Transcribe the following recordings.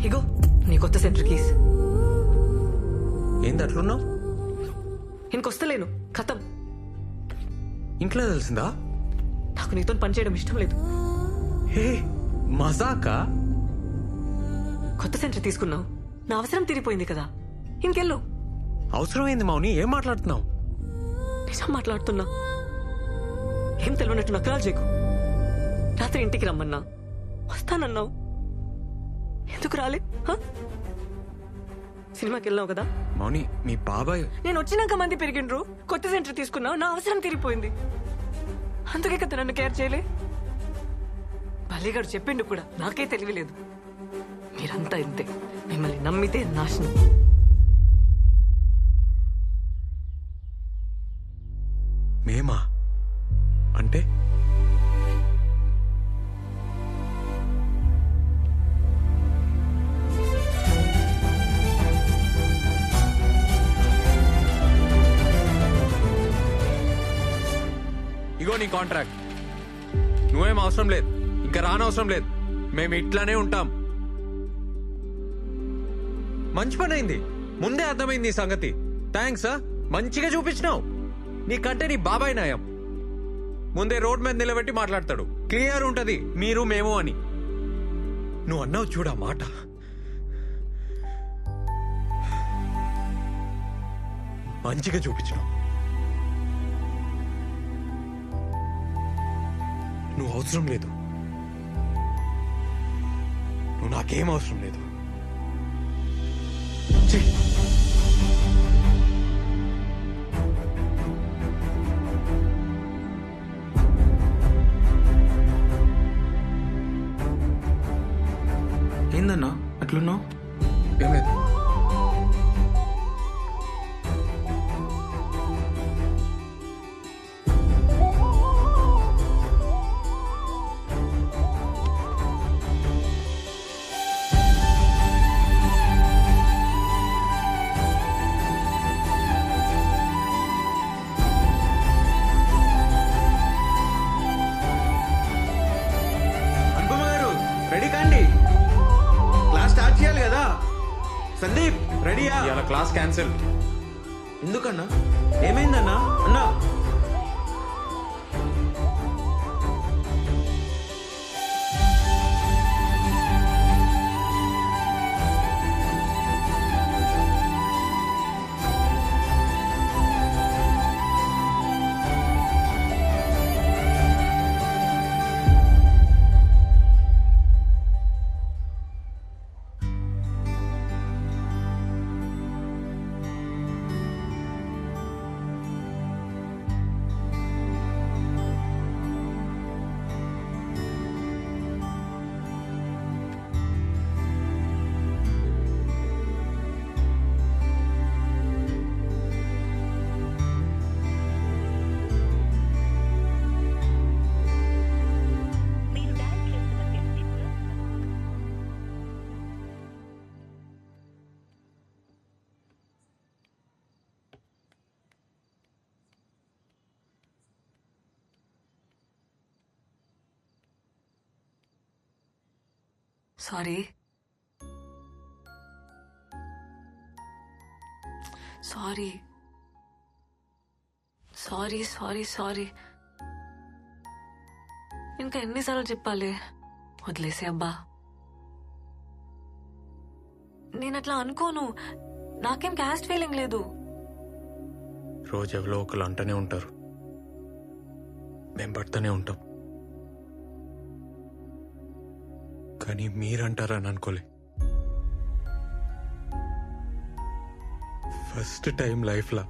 ఇగో నీ కొత్త centre keys. ఏంది అట్లున్నావు? ఇంకొస్తలేను, ఖతం. ఇంట్లో తెలిసిందా? నాకు నీతో పని చేయడం ఇష్టం లేదు. హే మజాకా? కొత్త సెంటర్ తీసుకున్నావు, నా అవసరం తీరిపోయింది కదా, ఇంకెళ్ళు. అవసరమైంది మౌని, ఏం మాట్లాడుతున్నావు? నిజం మాట్లాడుతున్నా. ఏం తెలియనట్టు నకరాలు చేయకు. రాత్రి ఇంటికి రమ్మన్నా, వస్తానన్నావు, ఎందుకు రాలే? సినిమాకి వెళ్ళావు కదా. మౌని, మీ బాబాయ్. నేను వచ్చినాక మంది పెరిగిండ్రు, కొత్త సెంటర్ తీసుకున్నావు, నా అవసరం తీరిపోయింది. అందుకే కదా నన్ను కేర్ చేయలే. బల్లిగాడు చెప్పిండు కూడా, నాకే తెలియలేదు. మీరంతా ఇంతే, మిమ్మల్ని నమ్మితే నాశనం. మేమా అంటే? ఇగో నీ కాంట్రాక్ట్. నువ్వేం అవసరం లేదు, ఇంకా రానవసరం లేదు. మేము ఇట్లానే ఉంటాం. మంచి పని అయింది, ముందే అర్థమైంది ఈ సంగతి. థ్యాంక్స్. మంచిగా చూపించినావు. నీకంటే నీ బాబాయ్ నయం. ముందే రోడ్ మీద నిలబెట్టి మాట్లాడతాడు, క్లియర్ ఉంటది మీరు మేము అని. నువ్వు అన్నావు చూడా మాట. మంచిగా చూపించినావు. నువ్వు అవసరం లేదు, నువ్వు నాకేం అవసరం లేదు. చెయ్. ఏందన్నా అట్లున్నావు? ఏం లేదు. అనుపమ గారు రెడీ కాండి, క్లాస్ స్టార్ట్ చేయాలి కదా. సందీప్ రెడీయా? ఇవాళ క్లాస్ క్యాన్సిల్. ఎందుకన్నా? ఏమైందన్నా? అన్నా sorry. Sorry sorry sorry sorry. ఇంకా ఎన్నిసార్లు చెప్పాలి? వదిలేసే అబ్బా. నేను అట్లా అనుకోను, నాకేం క్యాస్ట్ ఫీలింగ్ లేదు. రోజు ఎవరో ఒకరు అంటూనే ఉంటారు, మేము పడుతూనే ఉంటాం. కానీ మీరంటారని అనుకోలే. ఫస్ట్ టైం లైఫ్లో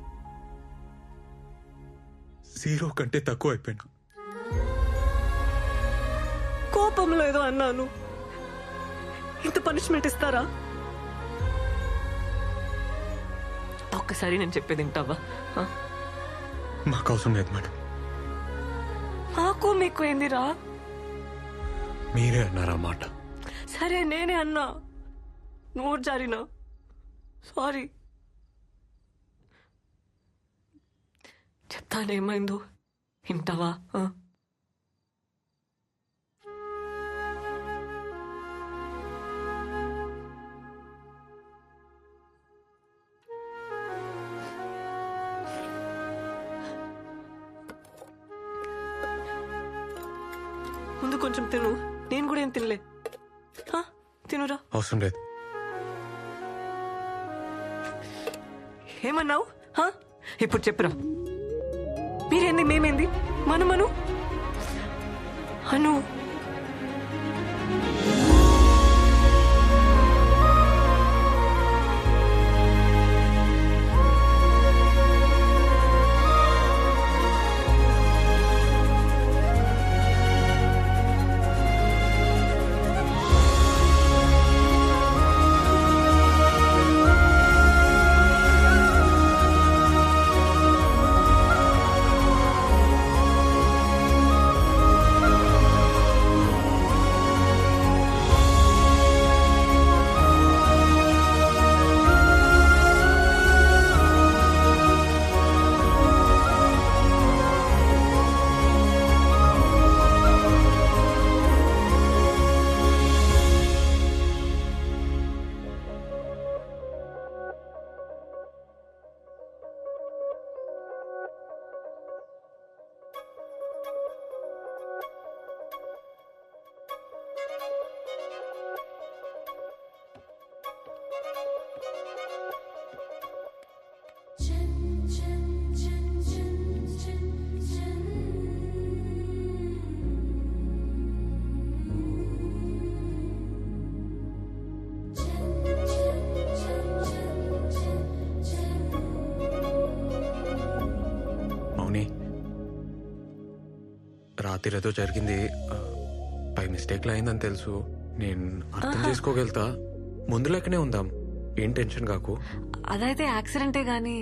0 కంటే తక్కువ అయిపోయినా. కోపంలో ఏదో అన్నాను, ఇంత పనిష్మెంట్ ఇస్తారా? ఒక్కసారి నేను చెప్పేది వింటావా? మాకు అవసరం లేదు మేడం. నాకు మీకు ఏందిరా? మీరే అన్నారా మాట. సరే నేనే అన్నా, నోరు జారినా. సారీ. చెప్తానేమైందో వింటావా? ముందు కొంచెం తిను. నేను కూడా ఏం తినలే. తినురా. అవసరం లేదు. ఏమన్నావు? ఇప్పుడు చెప్పురా. మీరేంది, మేమేంది? మను అను. రాత్రి ఏదో జరిగింది, బై మిస్టేక్లో అయిందని తెలుసు. నేను అర్థం చేసుకోగలుగుతా. ముందు లెక్కనే ఉందాం, ఏం టెన్షన్ కాకు. అదైతే యాక్సిడెంటే గాని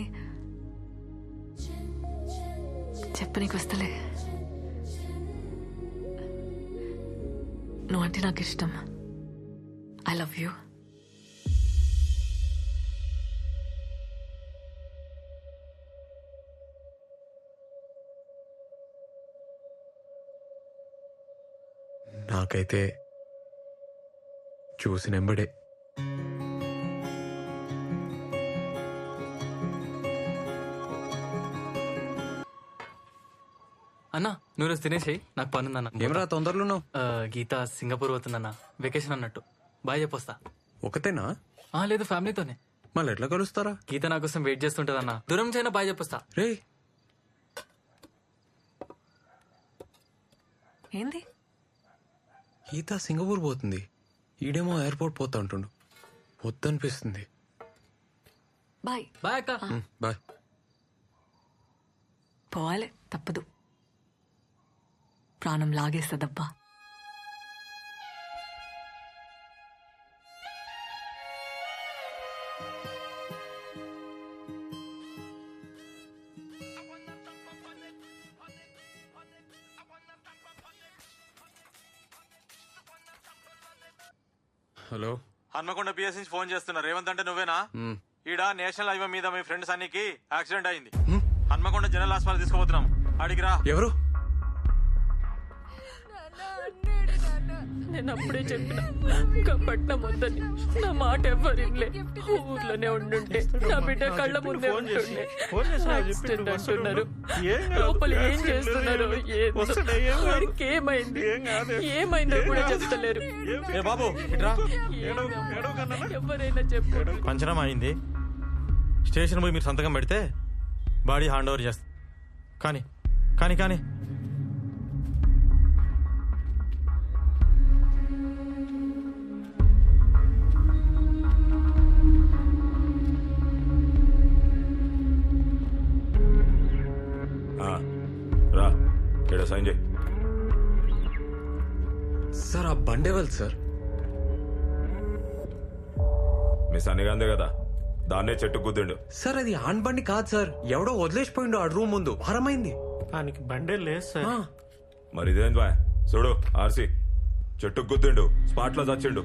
చెప్పనీకి వస్తలే. నువ్వంటే నాకు ఇష్టం. I love you. నాకైతే చూసినెంబడే. అన్నా నువ్వు రోజు తినేసేయి, నాకు పని ఉందన్న. ఏమరా తొందరలో ఉన్నావు? గీత సింగపూర్ పోతుందన్న, వెకేషన్ అన్నట్టు. బాయ్ చెప్పొస్తా. ఒకతేనా? లేదు, ఫ్యామిలీతోనే. మళ్ళీ ఎట్లా కలుస్తారా? గీత నా కోసం వెయిట్ చేస్తుంటదన్న. దూరం చేయనా బాయ్ చెప్పొస్తా. రే ఏంది? గీత సింగపూర్ పోతుంది, ఈడేమో ఎయిర్పోర్ట్ పోతా అంటుండు. వద్దనిపిస్తుంది. బాయ్. బాయ్ అక్క. బాయ్. పోవాలి, తప్పదు. ప్రాణం లాగేస్తుందబ్బా. హలో, హన్మకొండ పిఎస్ నుంచి ఫోన్ చేస్తున్నా. రేవంత్ అంటే నువ్వేనా? ఈడ నేషనల్ హైవే మీద మీ ఫ్రెండ్ సన్నీకి యాక్సిడెంట్ అయింది. హన్మకొండ జనరల్ హాస్పిటల్ తీసుకుపోతున్నాం. అడిగిరా. ఎవరు? నేను అప్పుడే చెప్పిన పట్నం వద్దని. నా మాట ఎవ్వరిలే. ఊర్లోనే ఉండుంటే నా బిడ్డ కళ్ళ ముందే ఉంటుండే. యాక్సిడెంట్ అంటున్నారు. లోపల ఏం చేస్తున్నారు? వాడికి ఏమైంది? ఏమైందో కూడా చెప్తలేరు. బాబు ఇట్రా. ఎవరైనా చెప్పారు. పంచరం అయింది. స్టేషన్ పోయి మీరు సంతకం పెడితే బాడీ హ్యాండ్ ఓవర్ చేస్తా. కానీ కానీ కానీ రా, ఇక్కడ సైన్ చేయి. సార్ ఆ బండేవల్ సార్. మీ సన్నిగాందే కదా, దాన్నే చెట్టు గుద్దిండు. సార్ అది ఆన్ బండి కాదు సార్, ఎవడో వదిలేసిపోయిండు ఆ రూమ్ ముందు. వారమైంది. దానికి బండే లేదు సార్. మరి ఇదేం బాయ్? చూడు, ఆర్సీ చెట్టు గుద్దిండు, స్పాట్ లో చచ్చిండు.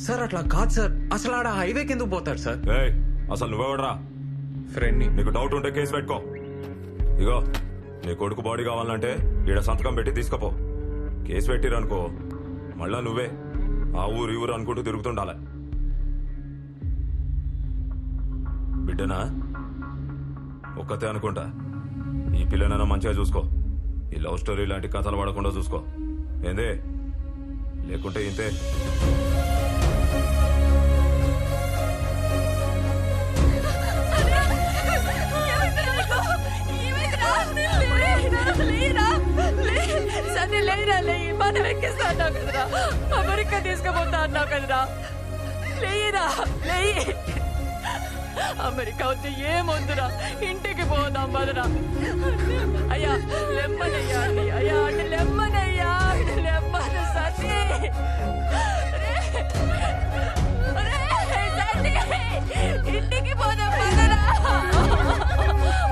సార్ అట్లా కాదు సార్, అసలు ఆడ హైవేకి ఎందుకు పోతాడు సార్? ఏయ్, అసలు నువ్వెవడరా? ఫ్రెండ్ ని. నీకు డౌట్ ఉంటే కేసు పెట్టుకో. ఇగో, నీ కొడుకు బాడీ కావాలంటే ఈడ సంతకం పెట్టి తీసుకపో. కేసు పెట్టిరనుకో మళ్ళా నువ్వే ఆ ఊరు ఈ ఊరు అనుకుంటూ తిరుగుతుండాలి. బిడ్డనా ఒక్కతే అనుకుంటా. ఈ పిల్లనైనా మంచిగా చూసుకో. ఈ లవ్ స్టోరీ లాంటి కథలు పడకుండా చూసుకో. ఏందే లేకుంటే ఇంతే. మనం ఎక్కిస్తా అన్నావు కదరా, అమెరికా తీసుకుపోతా అన్నావు కదరా. లేయిరా లేయి, అమెరికా వచ్చి ఏమొద్దురా, ఇంటికి పోదాం బదరా. అయ్యా లెమ్మనయ్యా అండి, అయ్యా అంటే లెమ్మనయ్యా, లెమ్మన సతీ. ఇంటికి పోదాం బదరా.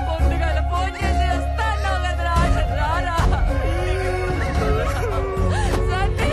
పొద్దుగాల ఫోన్ చేసి వస్తా అన్నావు కదరా, రారా సతీ.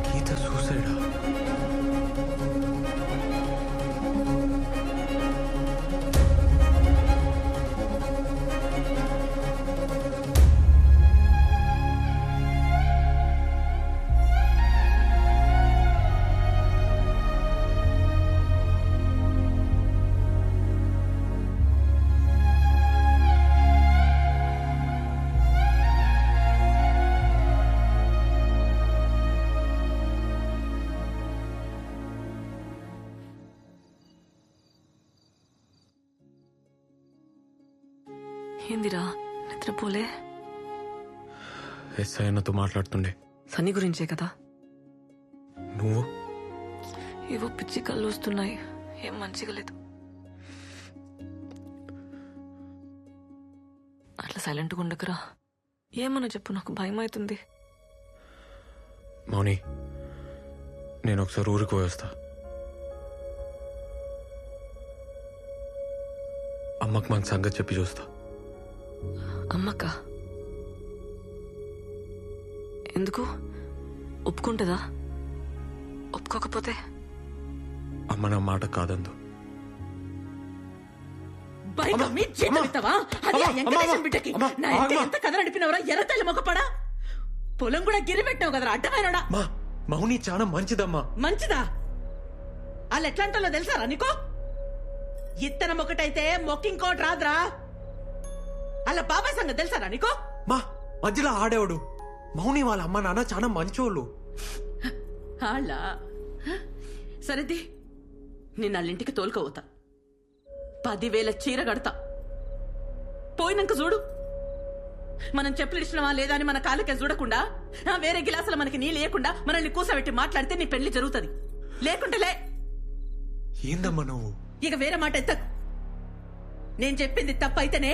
గీత సూసైడా? ఏందిరా నిద్రపోలే? ఎస్ఐ అన్నతో మాట్లాడుతుండే. సన్నీ గురించే కదా. నువ్వు? ఏవో పిచ్చి కళ్ళు వస్తున్నాయి, ఏం మంచిగా లేదు. అట్లా సైలెంట్గా ఉండకురా, ఏమన్నా చెప్పు, నాకు భయం అవుతుంది. మౌని, నేను ఒకసారి ఊరికి పోయేస్తా. అమ్మకు మన సంగతి చెప్పి చూస్తా. అమ్మక్క ఎందుకు? ఒప్పుకుంటుందా? ఒప్పుకోకపోతే? అమ్మ నా మాట కాదందు. బైక్ అమ్మి జీతం ఇస్తావా? అది ఆ వెంకటేశం బిడ్డకి. నా ఇంటి ఎంత కథ నడిపినవరా, ఎర్రతల్లి మొక్కపడా. పొలం కూడా గిరి పెట్టినావు కదరా, అడ్డమైనడా. మౌని చాలా మంచిదమ్మా. మంచిదా? వాళ్ళు ఎట్లాంటో తెలుసారా నీకో? ఇత్తనం ఒకటైతే మొక్కింకోటి రాదురా. అలా బాబాయ్ సంగతి తెలుసారా నీకో? మధ్యలో ఆడేవాడు. మౌని వాళ్ళ అమ్మ నాన్న చాలా మంచోళ్ళు. అలా సరేది, నేను వాళ్ళింటికి తోలుకోపోతా. 10,000 చీర కడతా. పోయినాక చూడు, మనం చెప్పులు ఇచ్చినవా లేదా అని మన కాళ్ళకే చూడకుండా, వేరే గిలాసులు మనకి నీళ్ళు లేకుండా మనల్ని కూసబెట్టి మాట్లాడితే నీ పెళ్లి జరుగుతుంది. లేకుంటే లే. ఏందమ్మా నువ్వు? ఇక వేరే మాట ఎత్తకు. నేను చెప్పింది తప్పైతేనే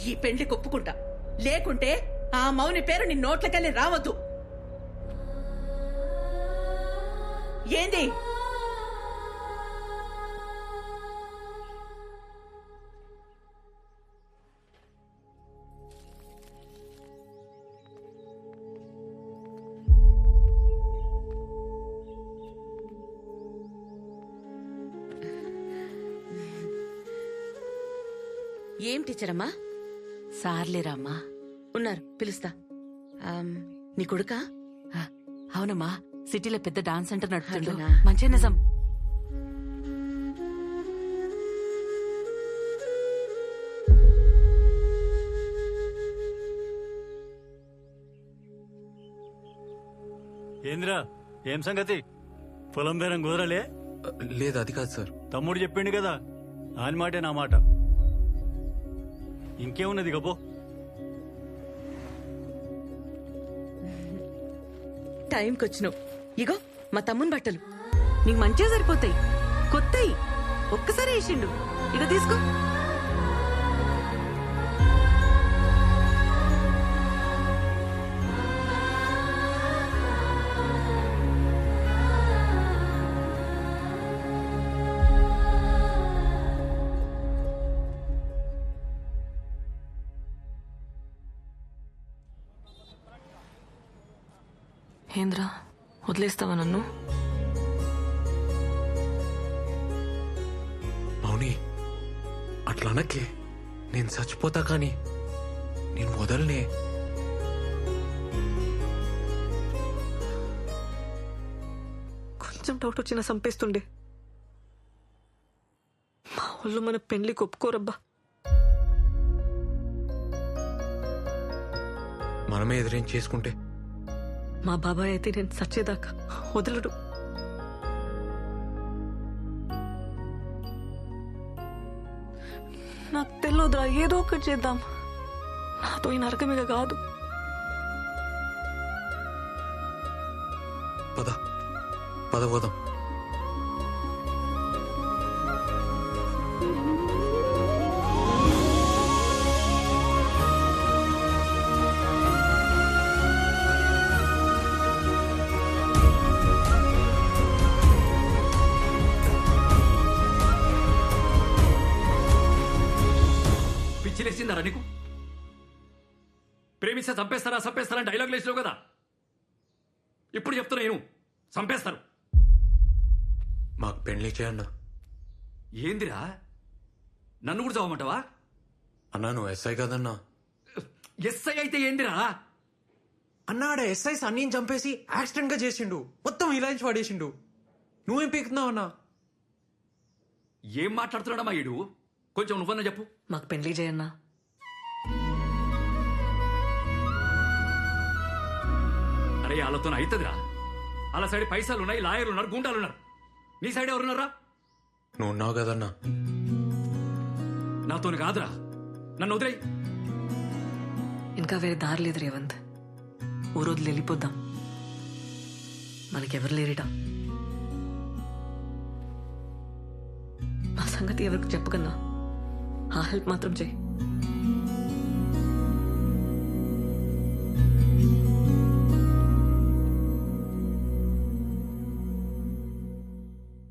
ఈ పెళ్లి ఒప్పుకుంటా, లేకుంటే ఆ మౌని పేరు నీ నోట్లకెళ్ళి రావద్దు. ఏంది? ఏం టీచర్ అమ్మా? సార్లేరా అమ్మా. ఉన్నారు, పిలుస్తా. నీ కొడుకా? అవునమ్మా, సిటీలో పెద్ద డాన్స్ సెంటర్ నడుపుతుండు. మంచి నిజం. ఏంద్రా, ఏం సంగతి? పొలం బేరం కుదరలే? లేదు, అది కాదు సార్. తమ్ముడు చెప్పిండు కదా, ఆయన మాటే నా మాట. ఇంకేమున్నది గబో. టైంకి వచ్చినావు. ఇగో మా తమ్ముని బట్టలు నీకు మంచిగా సరిపోతాయి, కొత్తయి. ఒక్కసారి వేసిండు. ఇక తీసుకో. ఏంద్రా వదిలేస్తావా నన్ను? మౌని అట్లా అనకే. నేను చచ్చిపోతా కానీ నేను వదలనే. కొంచెం డౌట్ వచ్చినా చంపేస్తుండే. మా వాళ్ళు మన పెళ్లికి ఒప్పుకోరబ్బా. మనమే ఎదురేం చేసుకుంటే మా బాబాయ్ అయితే నేను చచ్చేదాకా వదలడు. నాకు తెలియదురా, ఏదో ఒకటి చేద్దాం. నాతో ఈ నరకమిగ కాదు. పద పద పోదాం. పిచ్చిలేసిందారా నీకు? ప్రేమిస్తే చంపేస్తారా డైలాగ్ లేచినావు కదా. ఇప్పుడు చెప్తున్నా నేను, చంపేస్తారు. మాకు పెళ్లి చేయన్నా. ఏందిరా, నన్ను కూడా చదవమంటావా? అన్నా నువ్వు ఎస్ఐ కదన్నా. ఎస్ఐ అయితే ఏందిరా? అన్నాడ ఎస్ఐ సన్నీని చంపేసి యాక్సిడెంట్ గా చేసిండు, మొత్తం ఇలాంటి పడేసిండు. నువ్వేం పీకుతున్నావు అన్నా? ఏం మాట్లాడుతున్నాడమ్మా ఈడు? కొంచెం నువ్వన్నా చెప్పు. మాకు పెళ్లి చేయన్నా. అరే వాళ్ళతో అవుతుందిరా. వాళ్ళ సైడ్ పైసలు ఉన్నాయి, లాయర్లు ఉన్నారు, గుండాలు ఉన్నారు. నీ సైడ్ ఎవరున్నారా? నువ్వు ఉన్నావు కదన్నా. నాతోని కాదురా, నన్ను వదిలేయ్. ఇంకా వేరే దారి లేదు రేవంత్. ఓ రోజులు వెళ్ళిపోద్దాం. మనకెవరు లేరిట. మా సంగతి ఎవరికి చెప్పకన్నా ఆ హెల్ప్ మాత్రం చేయి.